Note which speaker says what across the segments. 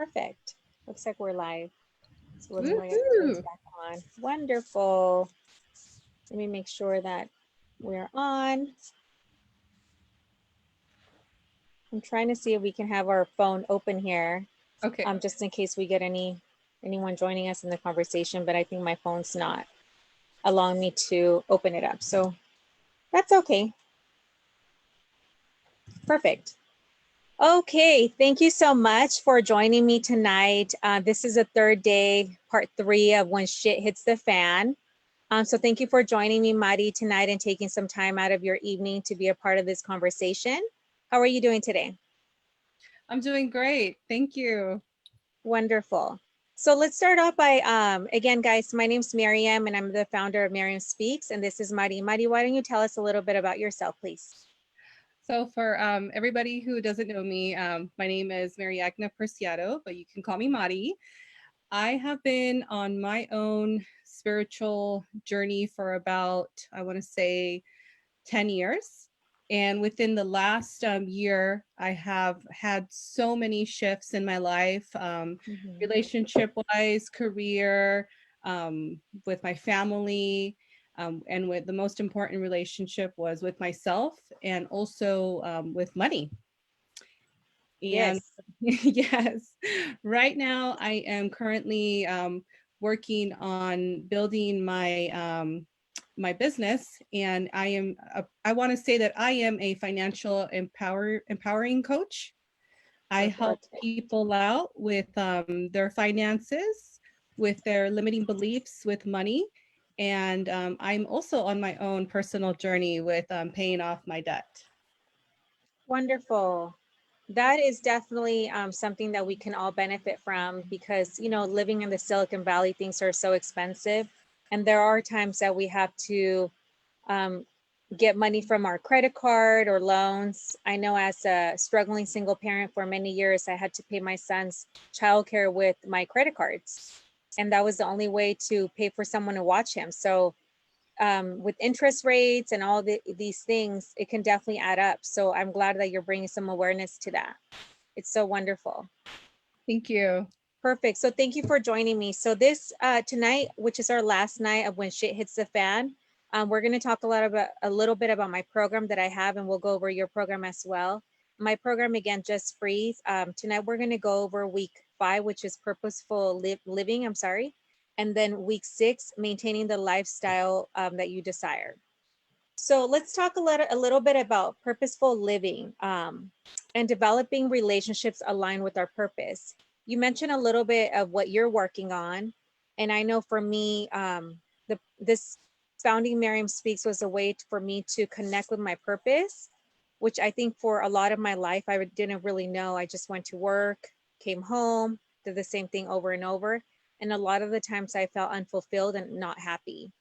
Speaker 1: Perfect. Looks like we're live. So let me go ahead and turn this
Speaker 2: Woohoo!
Speaker 1: back on. Wonderful. Let me make sure that we're on. I'm trying to see if we can have our phone open here,
Speaker 2: Okay.
Speaker 1: just in case we get anyone joining us in the conversation. But I think my phone's not allowing me to open it up, so that's okay. Perfect. Okay, thank you so much for joining me tonight. This is the third day, part 3 of When Shit Hits the Fan. So thank you for joining me, Mari, tonight and taking some time out of your evening to be a part of this conversation. How are you doing today?
Speaker 2: I'm doing great. Thank you.
Speaker 1: Wonderful. So let's start off by, again, guys, my name's Miriam and I'm the founder of Miriam Speaks. And this is Mari. Mari, why don't you tell us a little bit about yourself, please?
Speaker 2: So for everybody who doesn't know me, my name is Mariagna Perciato, but you can call me Mari. I have been on my own spiritual journey for about, I want to say, 10 years. And within the last year, I have had so many shifts in my life,
Speaker 1: Mhm.
Speaker 2: relationship wise, career, with my family. And with the most important relationship was with myself and also with money. And
Speaker 1: Yes.
Speaker 2: yes, right now I am currently working on building my business, and I want to say that I am a financial empowering coach. I help
Speaker 1: Perfect.
Speaker 2: people out with their finances, with their limiting beliefs with money, and I'm also on my own personal journey with paying off my debt.
Speaker 1: Wonderful. That is definitely something that we can all benefit from because, living in the Silicon Valley, things are so expensive. And there are times that we have to um, get money from our credit card or loans. I know as a struggling single parent for many years, I had to pay my son's childcare with my credit cards. And that was the only way to pay for someone to watch him. So with interest rates and all these things, it can definitely add up. So I'm glad that you're bringing some awareness to that. It's so wonderful.
Speaker 2: Thank you.
Speaker 1: Perfect. So thank you for joining me. So this tonight, which is our last night of When Shit Hits the Fan, we're going to talk a little bit about my program that I have, and we'll go over your program as well. My program again, just free. Tonight we're going to go over week 5, which is living. I'm sorry, and then week 6, maintaining the lifestyle that you desire. So let's talk a little bit about purposeful living and developing relationships aligned with our purpose. You mentioned a little bit of what you're working on. And I know for me, this founding Miriam Speaks was a way for me to connect with my purpose, which I think for a lot of my life, I didn't really know. I just went to work, came home, did the same thing over and over. And a lot of the times I felt unfulfilled and not happy.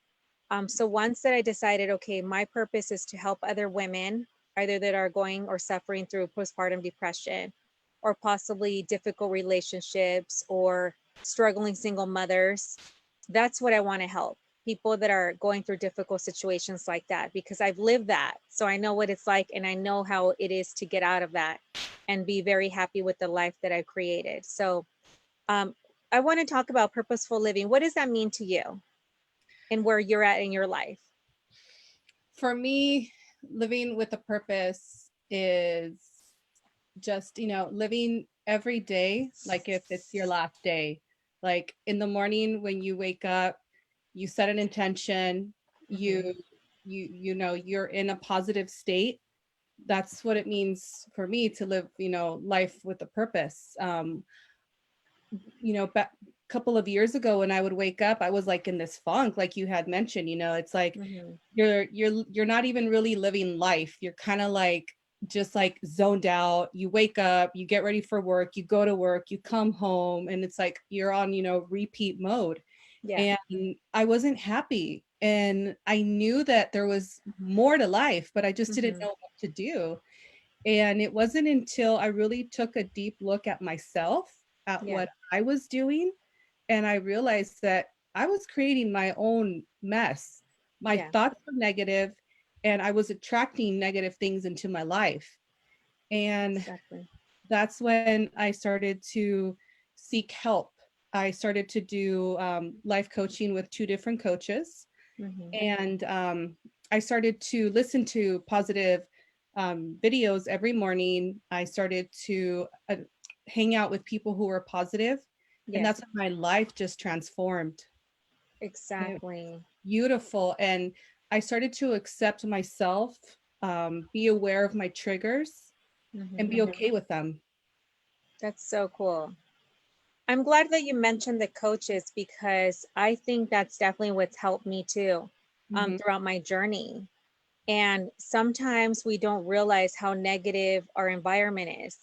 Speaker 1: So once that I decided, okay, my purpose is to help other women, either that are going or suffering through postpartum depression, or possibly difficult relationships, or struggling single mothers. That's what I want to help people that are going through difficult situations like that, because I've lived that. So I know what it's like, and I know how it is to get out of that and be very happy with the life that I've created. So um, I want to talk about purposeful living. What does that mean to you and where you're at in your life?
Speaker 2: For me, living with a purpose is just, living every day like if it's your last day. Like in the morning when you wake up, you set an intention, you
Speaker 1: Mhm.
Speaker 2: you're in a positive state. That's what it means for me to live, life with a purpose. Back couple of years ago when I would wake up, I was like in this funk, like you had mentioned. It's like
Speaker 1: Mhm.
Speaker 2: you're not even really living life. You're kind of like just like zoned out. You wake up, you get ready for work, you go to work, you come home, and it's like you're on, repeat mode.
Speaker 1: Yeah.
Speaker 2: And I wasn't happy. And I knew that there was more to life, but I just didn't
Speaker 1: Mhm.
Speaker 2: know what to do. And it wasn't until I really took a deep look at myself, at
Speaker 1: Yeah.
Speaker 2: what I was doing, and I realized that I was creating my own mess. My
Speaker 1: Yeah.
Speaker 2: thoughts were negative, and I was attracting negative things into my life. And
Speaker 1: Exactly.
Speaker 2: that's when I started to seek help. I started to do life coaching with 2 different coaches.
Speaker 1: Mm-hmm.
Speaker 2: And I started to listen to positive videos every morning. I started to hang out with people who were positive, and
Speaker 1: Yes,
Speaker 2: that's when my life just transformed. And it
Speaker 1: exactly.
Speaker 2: was beautiful. And I started to accept myself, be aware of my triggers, and
Speaker 1: Mm-hmm.
Speaker 2: be okay with them.
Speaker 1: That's so cool. I'm glad that you mentioned the coaches because I think that's definitely what's helped me too,
Speaker 2: Hmm.
Speaker 1: throughout my journey. And sometimes we don't realize how negative our environment is.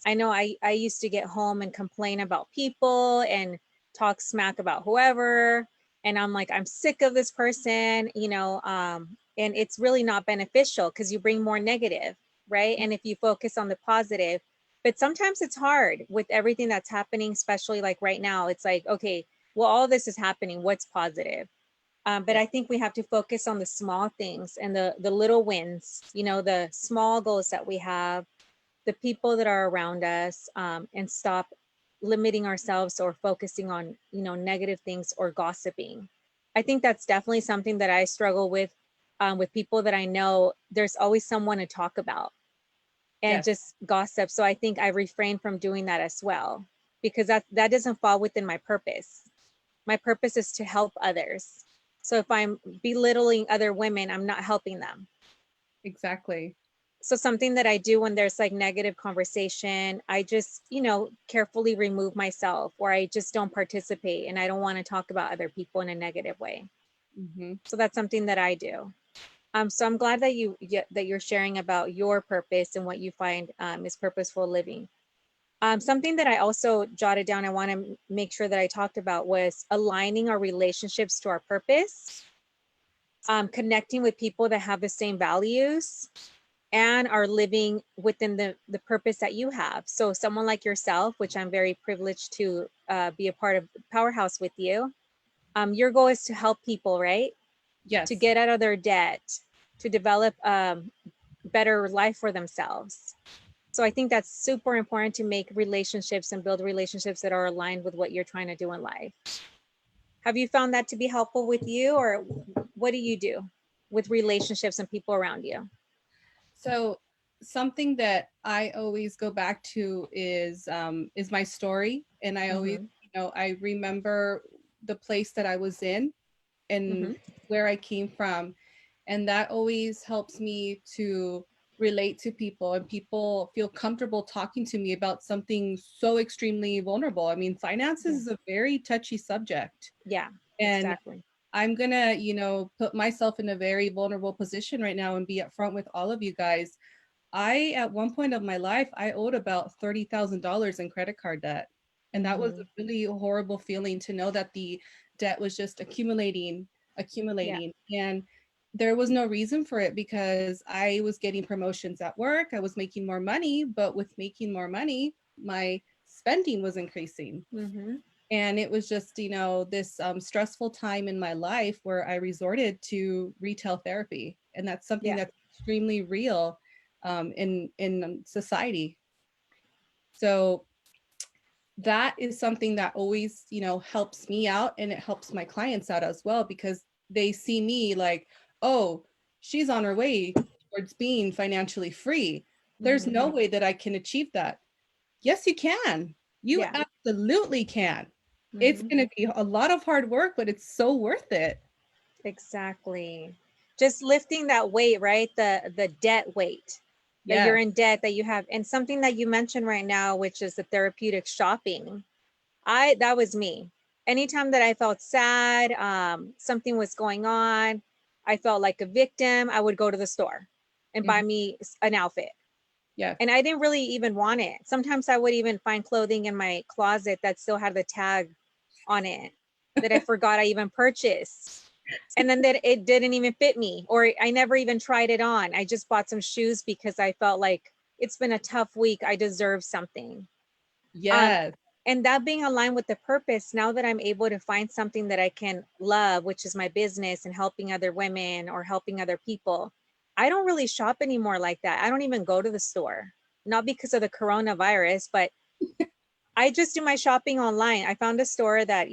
Speaker 1: I know I used to get home and complain about people and talk smack about whoever. And I'm like, I'm sick of this person, and it's really not beneficial because you bring more negative, right? And if you focus on the positive, but sometimes it's hard with everything that's happening, especially like right now. It's like, okay, well, all this is happening. What's positive? But
Speaker 2: Yeah.
Speaker 1: I think we have to focus on the small things and the little wins, the small goals that we have, the people that are around us, and stop limiting ourselves or focusing on, negative things or gossiping. I think that's definitely something that I struggle with people that I know. There's always someone to talk about and
Speaker 2: Yes,
Speaker 1: just gossip. So I think I refrain from doing that as well because that doesn't fall within my purpose. My purpose is to help others. So if I'm belittling other women, I'm not helping them.
Speaker 2: exactly.
Speaker 1: So something that I do when there's like negative conversation, I just, carefully remove myself or I just don't participate and I don't want to talk about other people in a negative way.
Speaker 2: Hmm.
Speaker 1: So that's something that I do. So I'm glad that that you're sharing about your purpose and what you find is purposeful living. Something that I also jotted down, I want to make sure that I talked about was aligning our relationships to our purpose, connecting with people that have the same values and are living within the purpose that you have. So someone like yourself, which I'm very privileged to be a part of Powerhouse with you, your goal is to help people, right? To
Speaker 2: Yes,
Speaker 1: get out of their debt, to develop better life for themselves. So I think that's super important to make relationships and build relationships that are aligned with what you're trying to do in life. Have you found that to be helpful with you, or what do you do with relationships and people around you?
Speaker 2: so something that I always go back to is my story, and I always,
Speaker 1: Mm-hmm.
Speaker 2: I remember the place that I was in and
Speaker 1: Mm-hmm.
Speaker 2: where I came from, and that always helps me to relate to people, and people feel comfortable talking to me about something so extremely vulnerable. I mean, finances
Speaker 1: Yeah.
Speaker 2: is a very touchy subject,
Speaker 1: Yeah.
Speaker 2: and
Speaker 1: Exactly.
Speaker 2: I'm gonna, put myself in a very vulnerable position right now and be upfront with all of you guys. At one point of my life, I owed about $30,000 in credit card debt. And that was
Speaker 1: Mm-hmm.
Speaker 2: a really horrible feeling to know that the debt was just accumulating,
Speaker 1: Yeah.
Speaker 2: accumulating. And there was no reason for it because I was getting promotions at work. I was making more money, but with making more money, my spending was increasing.
Speaker 1: Mm-hmm.
Speaker 2: And it was just, this stressful time in my life where I resorted to retail therapy. And that's something
Speaker 1: Yeah.
Speaker 2: that's extremely real in society. So that is something that always, helps me out, and it helps my clients out as well because they see me like, oh, she's on her way towards being financially free. There's
Speaker 1: Mm-hmm.
Speaker 2: no way that I can achieve that. Yes, you can. You
Speaker 1: Yeah.
Speaker 2: absolutely can. It's
Speaker 1: Mm-hmm.
Speaker 2: going to be a lot of hard work, but it's so worth it.
Speaker 1: Exactly. Just lifting that weight, right? The debt weight that you're
Speaker 2: Yes.
Speaker 1: in debt that you have. And something that you mentioned right now, which is the therapeutic shopping. That was me. Anytime that I felt sad, something was going on, I felt like a victim, I would go to the store and buy
Speaker 2: Mhm.
Speaker 1: me an outfit.
Speaker 2: Yes.
Speaker 1: And I didn't really even want it. Sometimes I would even find clothing in my closet that still had the tag on it that I forgot I even purchased. And then that it didn't even fit me, or I never even tried it on. I just bought some shoes because I felt like it's been a tough week. I deserve something. Um,
Speaker 2: Yes.
Speaker 1: and that being aligned with the purpose, now that I'm able to find something that I can love, which is my business and helping other women or helping other people, I don't really shop anymore like that. I don't even go to the store, not because of the coronavirus, but I just do my shopping online. I found a store that,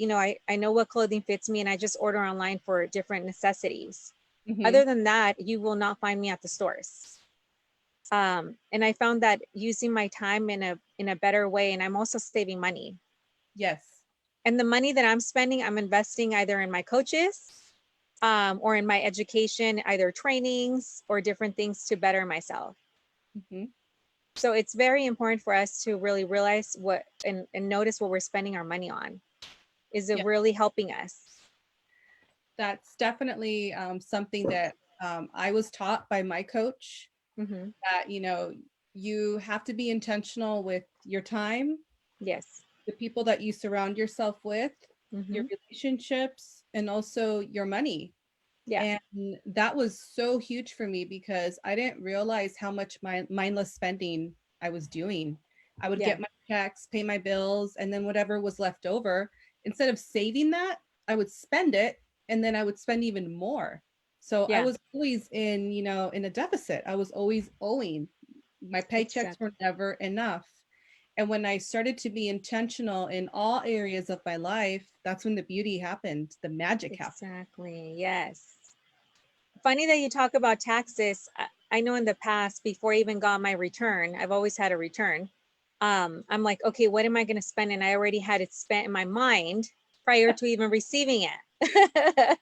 Speaker 1: I know what clothing fits me, and I just order online for different necessities.
Speaker 2: Hmm.
Speaker 1: Other than that, you will not find me at the stores. And I found that using my time in a better way, and I'm also saving money.
Speaker 2: Yes.
Speaker 1: And the money that I'm spending, I'm investing either in my coaches, or in my education, either trainings or different things to better myself.
Speaker 2: Hmm.
Speaker 1: So it's very important for us to really realize what and notice what we're spending our money on. Is it
Speaker 2: Yeah,
Speaker 1: really helping us?
Speaker 2: that's definitely something that I was taught by my coach,
Speaker 1: Mm-hmm.
Speaker 2: that, you have to be intentional with your time,
Speaker 1: Yes.
Speaker 2: the people that you surround yourself with, your
Speaker 1: Mm-hmm.
Speaker 2: relationships, and also your money.
Speaker 1: Yeah.
Speaker 2: And that was so huge for me because I didn't realize how much mindless spending I was doing. I would
Speaker 1: Yeah.
Speaker 2: get my checks, pay my bills, and then whatever was left over, instead of saving that, I would spend it, and then I would spend even more. So I
Speaker 1: Yeah.
Speaker 2: was always in a deficit. I was always owing. My paychecks were
Speaker 1: Exactly.
Speaker 2: never enough. And when I started to be intentional in all areas of my life, that's when the beauty happened, the magic happened.
Speaker 1: Exactly. Yes. Funny that you talk about taxes. I know in the past, before I even got my return, I've always had a return. I'm like, okay, what am I going to spend? And I already had it spent in my mind prior to even receiving it.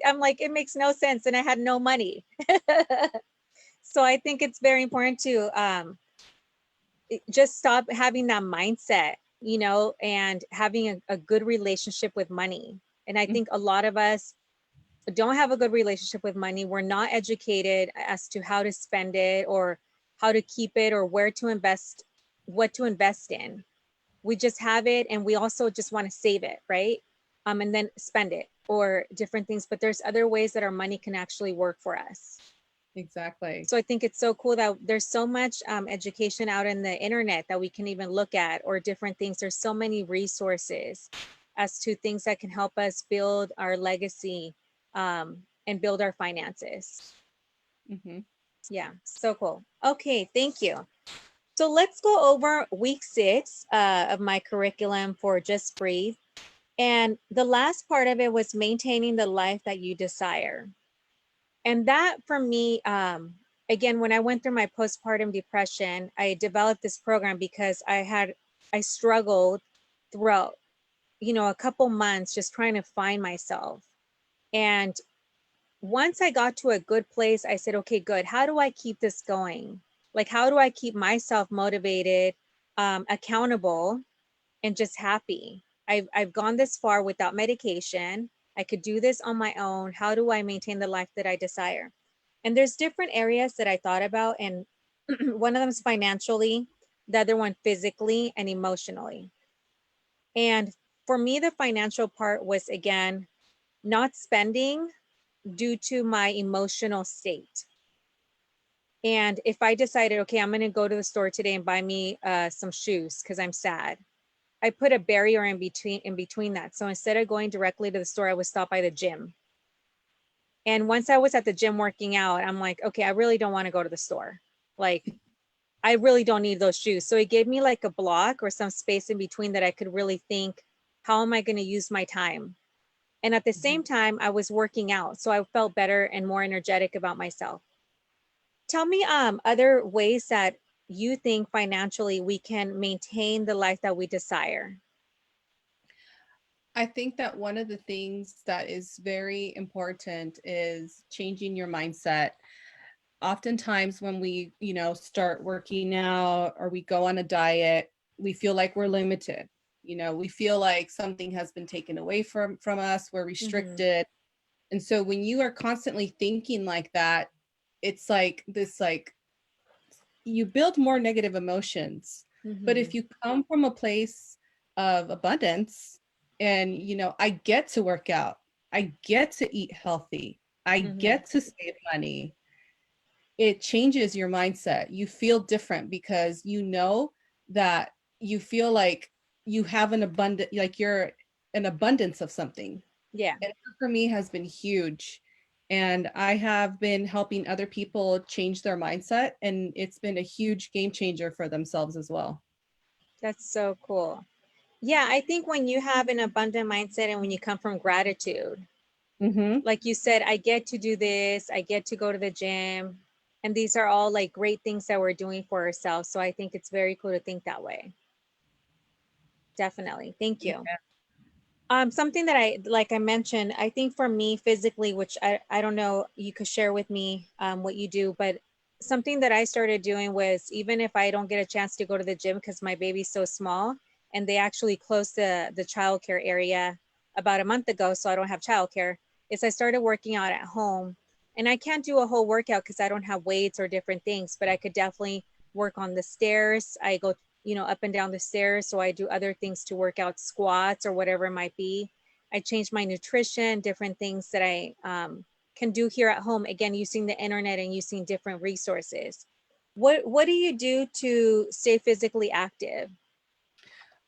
Speaker 1: I'm like, it makes no sense. And I had no money. So I think it's very important to just stop having that mindset, and having a good relationship with money. And I think a lot of us don't have a good relationship with money. We're not educated as to how to spend it, or how to keep it, or where to invest, what to invest in. We just have it, and we also just want to save it, right? And then spend it or different things. But there's other ways that our money can actually work for us.
Speaker 2: Exactly.
Speaker 1: So I think it's so cool that there's so much education out in the internet that we can even look at, or different things. There's so many resources as to things that can help us build our legacy, and build our finances.
Speaker 2: Hmm.
Speaker 1: Yeah, so cool. Okay, thank you. So let's go over week 6 of my curriculum for Just Breathe. And the last part of it was maintaining the life that you desire. And that for me, again, when I went through my postpartum depression, I developed this program because I struggled throughout, a couple months just trying to find myself. And once I got to a good place, I said, okay, good. How do I keep this going? Like, how do I keep myself motivated, accountable, and just happy? I've gone this far without medication. I could do this on my own. How do I maintain the life that I desire? And there's different areas that I thought about, and one of them is financially, the other one physically and emotionally. And for me, the financial part was, again, not spending due to my emotional state. And if I decided, okay, I'm going to go to the store today and buy me some shoes because I'm sad, I put a barrier in between that. So instead of going directly to the store, I would stop by the gym. And once I was at the gym working out, I'm like, okay, I really don't want to go to the store. Like, I really don't need those shoes. So it gave me like a block or some space in between that I could really think, how am I going to use my time? And at the
Speaker 2: Hmm.
Speaker 1: same time, I was working out. So I felt better and more energetic about myself. Tell me other ways that you think financially we can maintain the life that we desire.
Speaker 2: I think that one of the things that is very important is changing your mindset. Oftentimes, when we, start working out or we go on a diet, we feel like we're limited. We feel like something has been taken away from us. We're
Speaker 1: Mm-hmm.
Speaker 2: restricted. And so when you are constantly thinking like that, it's like this, like, you build more negative emotions. But
Speaker 1: Mm-hmm.
Speaker 2: if you come from a place of abundance, and I get to work out, I get to eat healthy, I
Speaker 1: Mm-hmm.
Speaker 2: get to save money, it changes your mindset. You feel different because that you feel like you have an abundant, like you're an abundance of something.
Speaker 1: Yeah.
Speaker 2: And that for me has been huge. And I have been helping other people change their mindset, and it's been a huge game changer for themselves as well.
Speaker 1: That's so cool. Yeah, I think when you have an abundant mindset and when you come from gratitude,
Speaker 2: Mm-hmm.
Speaker 1: like you said, I get to do this, I get to go to the gym, and these are all like great things that we're doing for ourselves. So I think it's very cool to think that way. Definitely. Thank you. Something that like I mentioned, I think for me physically, which I don't know, you could share with me what you do, but something that I started doing was even if I don't get a chance to go to the gym because my baby's so small and they actually closed the childcare area about a month ago, so I don't have childcare, is I started working out at home. And I can't do a whole workout because I don't have weights or different things, but I could definitely work on the stairs. I go up and down the stairs. So I do other things to work out, squats or whatever it might be. I change my nutrition, different things that I can do here at home. Again, using the internet and using different resources. What do you do to stay physically active?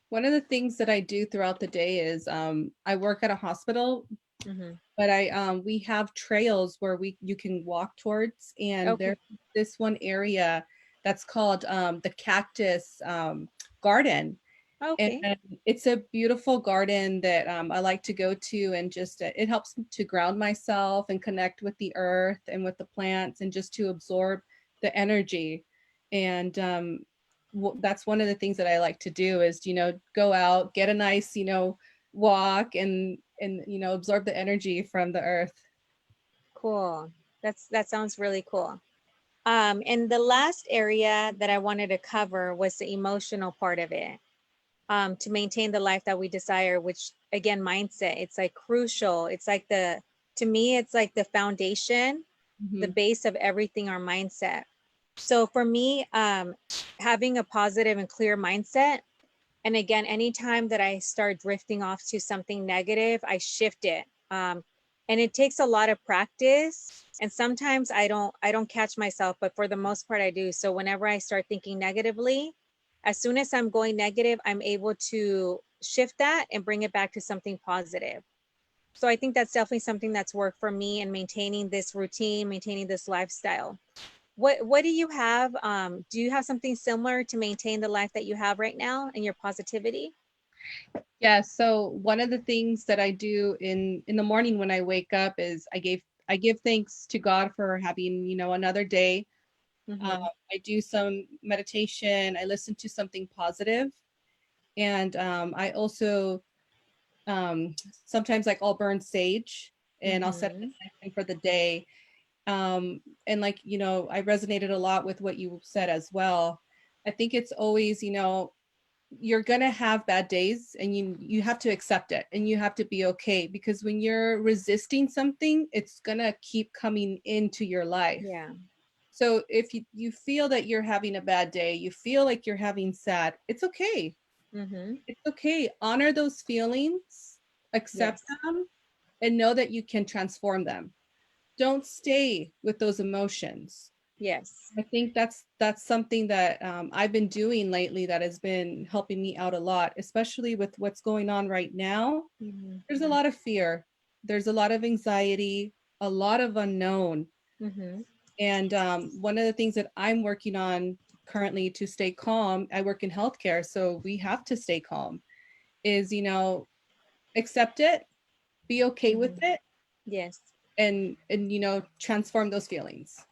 Speaker 2: One of the things that I do throughout the day is I work at a hospital,
Speaker 1: Mm-hmm.
Speaker 2: but I we have trails where we you can walk towards, and there's
Speaker 1: Okay.
Speaker 2: this one area that's called the Cactus Garden. And
Speaker 1: Okay.
Speaker 2: it's a beautiful garden that I like to go to, and just it helps to ground myself and connect with the earth and with the plants, and just to absorb the energy. And that's one of the things that I like to do is, go out, get a nice, walk, and absorb the energy from the earth.
Speaker 1: Cool. That sounds really cool. And the last area that I wanted to cover was the emotional part of it. To maintain the life that we desire, which again, mindset, it's like crucial. It's like to me, it's like the foundation, the
Speaker 2: Hmm.
Speaker 1: base of everything, our mindset. So for me, having a positive and clear mindset, and again, anytime that I start drifting off to something negative, I shift it. And it takes a lot of practice. And sometimes I don't catch myself, but for the most part I do. So whenever I start thinking negatively, as soon as I'm going negative, I'm able to shift that and bring it back to something positive. So I think that's definitely something that's worked for me in maintaining this routine, maintaining this lifestyle. What do you have? Do you have something similar to maintain the life that you have right now and your positivity?
Speaker 2: Yeah, so one of the things that I do in the morning when I wake up is I give thanks to God for having, another day. Uh,
Speaker 1: Mm-hmm.
Speaker 2: I do some meditation. I listen to something positive, and I also um, sometimes, like, I'll burn sage, and I'll set an
Speaker 1: Mm-hmm.
Speaker 2: intention for the day. And, like, I resonated a lot with what you said as well. I think it's always, you're gonna have bad days, and you have to accept it, and you have to be okay, because when you're resisting something, it's gonna keep coming into your life.
Speaker 1: Yeah.
Speaker 2: So if you feel that you're having a bad day, you feel like you're having sad, it's okay.
Speaker 1: Mm-hmm.
Speaker 2: It's okay. Honor those feelings, accept
Speaker 1: Yes.
Speaker 2: them, and know that you can transform them. Don't stay with those emotions.
Speaker 1: Yes.
Speaker 2: I think that's something that I've been doing lately that has been helping me out a lot, especially with what's going on right now. There's a
Speaker 1: Mm-hmm.
Speaker 2: lot of fear. There's a lot of anxiety, a lot of unknown.
Speaker 1: Mm-hmm.
Speaker 2: And one of the things that I'm working on currently to stay calm, I work in healthcare, so we have to stay calm, is, accept it, be okay with
Speaker 1: Mm-hmm.
Speaker 2: it,
Speaker 1: Yes.
Speaker 2: and transform those feelings.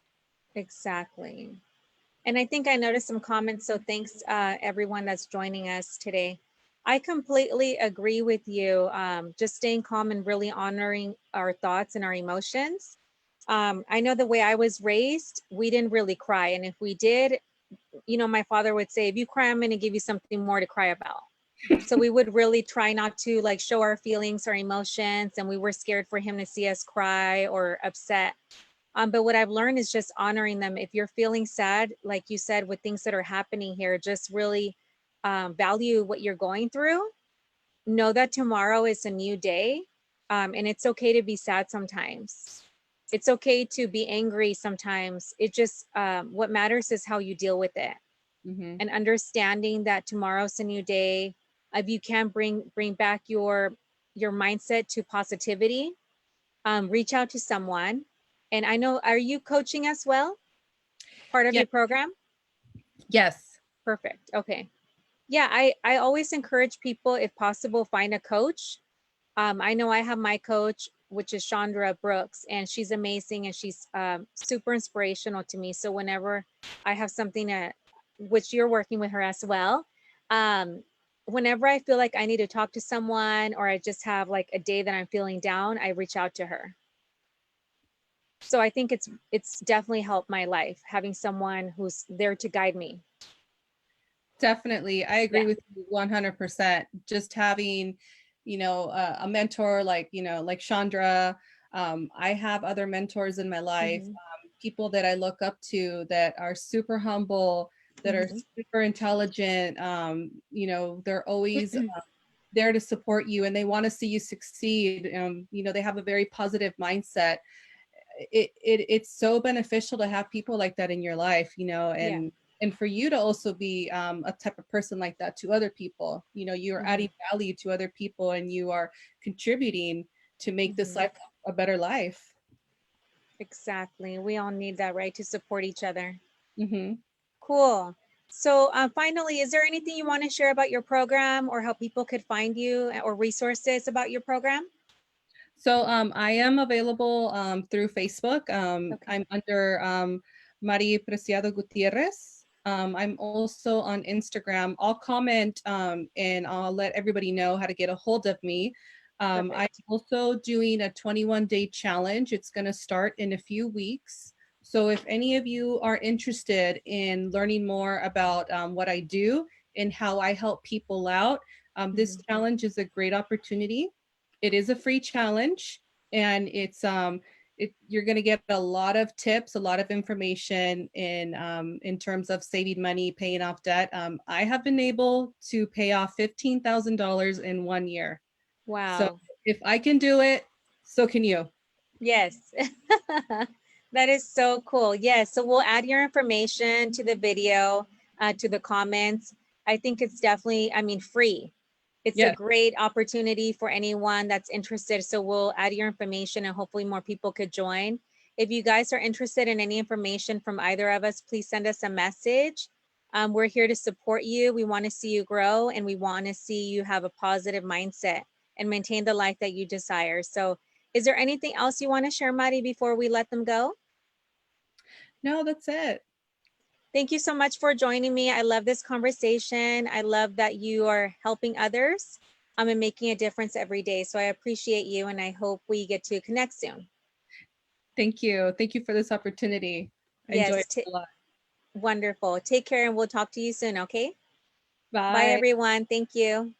Speaker 1: Exactly. And I think I noticed some comments. So thanks, everyone that's joining us today. I completely agree with you. Just staying calm and really honoring our thoughts and our emotions. I know the way I was raised, we didn't really cry. And if we did, my father would say, if you cry, I'm going to give you something more to cry about. So we would really try not to like show our feelings or emotions. And we were scared for him to see us cry or upset. But what I've learned is just honoring them. If you're feeling sad, like you said, with things that are happening here, just really value what you're going through. Know that tomorrow is a new day. And it's okay to be sad sometimes. It's okay to be angry sometimes. It just, what matters is how you deal with it,
Speaker 2: Hmm.
Speaker 1: and understanding that tomorrow's a new day. If you can bring back your mindset to positivity, reach out to someone. And I know, are you coaching as well? Part of
Speaker 2: Yeah.
Speaker 1: your program?
Speaker 2: Yes.
Speaker 1: Perfect. Okay. Yeah, I always encourage people, if possible, find a coach. I know I have my coach, which is Chandra Brooks, and she's amazing and she's super inspirational to me. So whenever I have something that, which you're working with her as well, um, whenever I feel like I need to talk to someone or I just have like a day that I'm feeling down, I reach out to her. So I think it's definitely helped my life having someone who's there to guide me.
Speaker 2: Definitely. I agree
Speaker 1: Yeah.
Speaker 2: with you 100%. Just having, a mentor like, like Chandra. I have other mentors in my life,
Speaker 1: Hmm.
Speaker 2: people that I look up to that are super humble, that are
Speaker 1: Hmm.
Speaker 2: super intelligent. They're always there to support you and they want to see you succeed. They have a very positive mindset. It's so beneficial to have people like that in your life,
Speaker 1: Yeah.
Speaker 2: and for you to also be a type of person like that to other people. You're
Speaker 1: Hmm.
Speaker 2: adding value to other people and you are contributing to make this
Speaker 1: Hmm.
Speaker 2: life a better life.
Speaker 1: Exactly. We all need that, right? To support each other.
Speaker 2: Hmm.
Speaker 1: Cool. So, finally, is there anything you want to share about your program or how people could find you or resources about your program?
Speaker 2: So I am available through Facebook.
Speaker 1: Okay.
Speaker 2: I'm under Mari Preciado Gutierrez. I'm also on Instagram. I'll comment and I'll let everybody know how to get a hold of me. I'm
Speaker 1: Perfect.
Speaker 2: also doing a 21-day challenge. It's going to start in a few weeks. So if any of you are interested in learning more about what I do and how I help people out, this
Speaker 1: Hmm.
Speaker 2: challenge is a great opportunity. It is a free challenge, and you're going to get a lot of tips, a lot of information in terms of saving money, paying off debt. I have been able to pay off $15,000 in 1 year. So
Speaker 1: Wow.
Speaker 2: if I can do it, so can you.
Speaker 1: Yes. That is so cool. Yes. So we'll add your information to the video, to the comments. I think it's definitely, I mean, free. It's a
Speaker 2: Yes.
Speaker 1: great opportunity for anyone that's interested. So we'll add your information and hopefully more people could join. If you guys are interested in any information from either of us, please send us a message. We're here to support you. We want to see you grow and we want to see you have a positive mindset and maintain the life that you desire. So is there anything else you want to share, Mari, before we let them go?
Speaker 2: No, that's it.
Speaker 1: Thank you so much for joining me. I love this conversation. I love that you are helping others and making a difference every day. So I appreciate you and I hope we get to connect soon.
Speaker 2: Thank you. Thank you for this opportunity. I enjoyed
Speaker 1: Yes,
Speaker 2: it a lot.
Speaker 1: wonderful. Take care and we'll talk to you soon, okay? Bye,
Speaker 2: Bye.
Speaker 1: everyone. Thank you.